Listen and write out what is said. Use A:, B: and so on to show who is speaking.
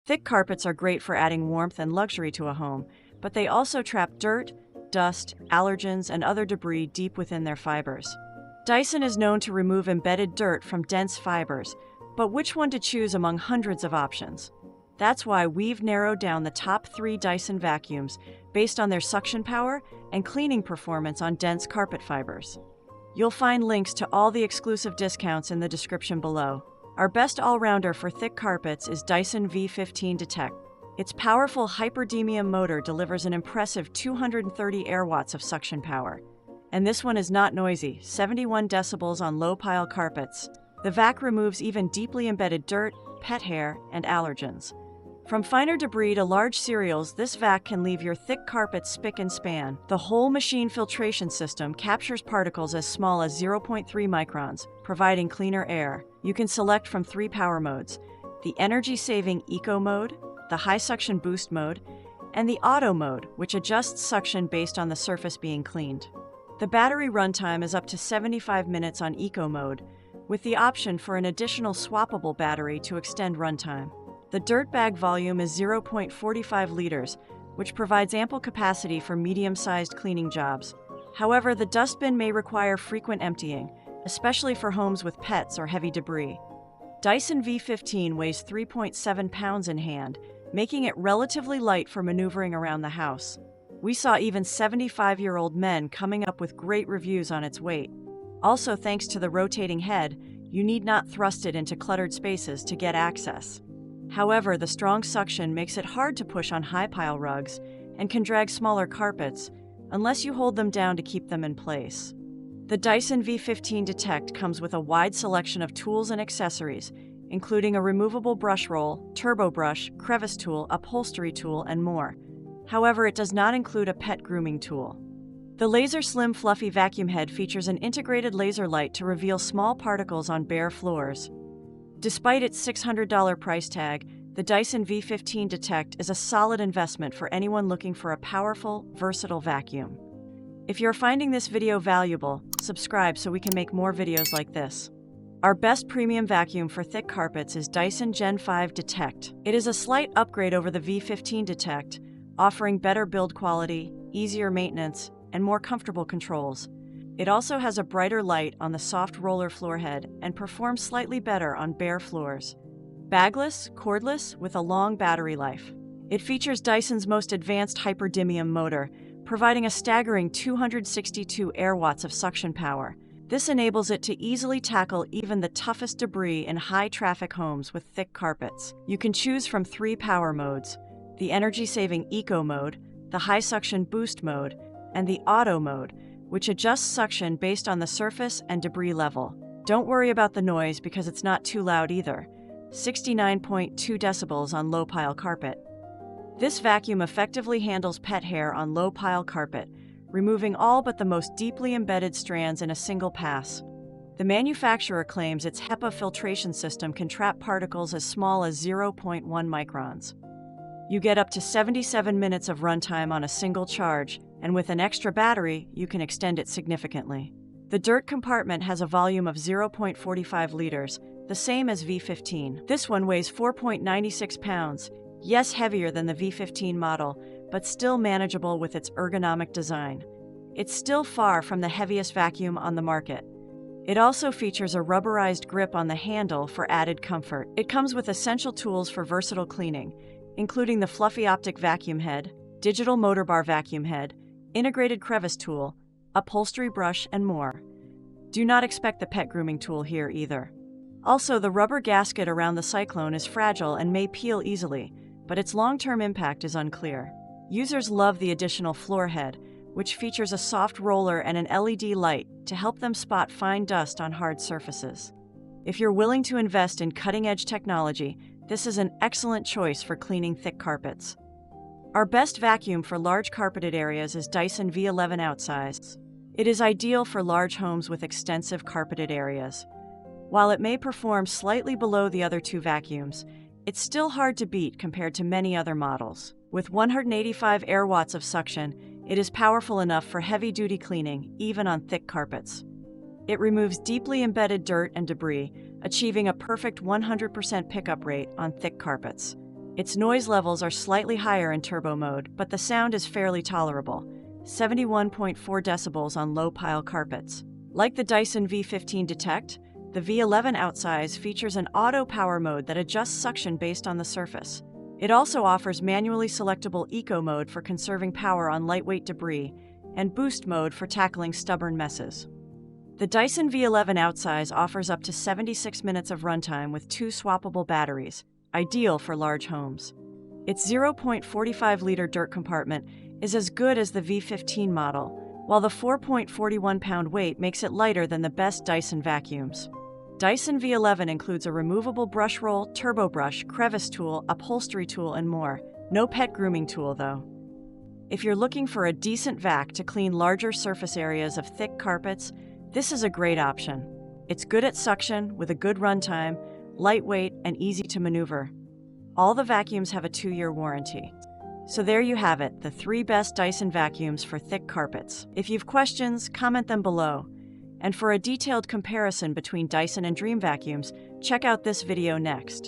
A: Thick carpets are great for adding warmth and luxury to a home, but they also trap dirt, dust, allergens, and other debris deep within their fibers. Dyson is known to remove embedded dirt from dense fibers, but which one to choose among hundreds of options? That's why we've narrowed down the top 3 Dyson vacuums based on their suction power and cleaning performance on dense carpet fibers. You'll find links to all the exclusive discounts in the description below. Our best all-rounder for thick carpets is Dyson V15 Detect. Its powerful hyperdymium motor delivers an impressive 230 air watts of suction power. And this one is not noisy, 71 decibels on low-pile carpets. The vac removes even deeply embedded dirt, pet hair, and allergens. From finer debris to large cereals, this vac can leave your thick carpet spick and span. The whole machine filtration system captures particles as small as 0.3 microns, providing cleaner air. You can select from 3 power modes: the energy-saving Eco mode, the high suction boost mode, and the auto mode, which adjusts suction based on the surface being cleaned. The battery runtime is up to 75 minutes on Eco mode, with the option for an additional swappable battery to extend runtime. The dirt bag volume is 0.45 liters, which provides ample capacity for medium-sized cleaning jobs. However, the dustbin may require frequent emptying, especially for homes with pets or heavy debris. Dyson V15 weighs 3.7 pounds in hand, making it relatively light for maneuvering around the house. We saw even 75-year-old men coming up with great reviews on its weight. Also, thanks to the rotating head, you need not thrust it into cluttered spaces to get access. However, the strong suction makes it hard to push on high-pile rugs and can drag smaller carpets, unless you hold them down to keep them in place. The Dyson V15 Detect comes with a wide selection of tools and accessories, including a removable brush roll, turbo brush, crevice tool, upholstery tool, and more. However, it does not include a pet grooming tool. The Laser Slim Fluffy Vacuum Head features an integrated laser light to reveal small particles on bare floors. Despite its $600 price tag, the Dyson V15 Detect is a solid investment for anyone looking for a powerful, versatile vacuum. If you're finding this video valuable, subscribe so we can make more videos like this. Our best premium vacuum for thick carpets is Dyson Gen5 Detect. It is a slight upgrade over the V15 Detect, offering better build quality, easier maintenance, and more comfortable controls. It also has a brighter light on the soft roller floor head and performs slightly better on bare floors. Bagless, cordless, with a long battery life. It features Dyson's most advanced hyperdymium motor, providing a staggering 262 air watts of suction power. This enables it to easily tackle even the toughest debris in high-traffic homes with thick carpets. You can choose from 3 power modes: the energy-saving Eco mode, the high suction boost mode, and the auto mode, which adjusts suction based on the surface and debris level. Don't worry about the noise because it's not too loud either, 69.2 decibels on low-pile carpet. This vacuum effectively handles pet hair on low-pile carpet, removing all but the most deeply embedded strands in a single pass. The manufacturer claims its HEPA filtration system can trap particles as small as 0.1 microns. You get up to 77 minutes of runtime on a single charge, and with an extra battery, you can extend it significantly. The dirt compartment has a volume of 0.45 liters, the same as V15. This one weighs 4.96 pounds, yes, heavier than the V15 model, but still manageable with its ergonomic design. It's still far from the heaviest vacuum on the market. It also features a rubberized grip on the handle for added comfort. It comes with essential tools for versatile cleaning, including the fluffy optic vacuum head, digital motor bar vacuum head, integrated crevice tool, upholstery brush, and more. Do not expect the pet grooming tool here either. Also, the rubber gasket around the cyclone is fragile and may peel easily, but its long-term impact is unclear. Users love the additional floor head, which features a soft roller and an LED light to help them spot fine dust on hard surfaces. If you're willing to invest in cutting-edge technology, this is an excellent choice for cleaning thick carpets. Our best vacuum for large carpeted areas is Dyson V11 Outsize. It is ideal for large homes with extensive carpeted areas. While it may perform slightly below the other 2 vacuums, it's still hard to beat compared to many other models. With 185 air watts of suction, it is powerful enough for heavy-duty cleaning, even on thick carpets. It removes deeply embedded dirt and debris, achieving a perfect 100% pickup rate on thick carpets. Its noise levels are slightly higher in turbo mode, but the sound is fairly tolerable, 71.4 decibels on low-pile carpets. Like the Dyson V15 Detect, the V11 Outsize features an auto power mode that adjusts suction based on the surface. It also offers manually selectable eco mode for conserving power on lightweight debris and boost mode for tackling stubborn messes. The Dyson V11 Outsize offers up to 76 minutes of runtime with 2 swappable batteries, ideal for large homes. Its 0.45-liter dirt compartment is as good as the V15 model, while the 4.41-pound weight makes it lighter than the best Dyson vacuums. Dyson V11 includes a removable brush roll, turbo brush, crevice tool, upholstery tool, and more. No pet grooming tool, though. If you're looking for a decent vac to clean larger surface areas of thick carpets, this is a great option. It's good at suction, with a good runtime, lightweight, and easy to maneuver. All the vacuums have a 2-year warranty. So there you have it, the 3 best Dyson vacuums for thick carpets. If you've questions, comment them below. And for a detailed comparison between Dyson and Dream vacuums, check out this video next.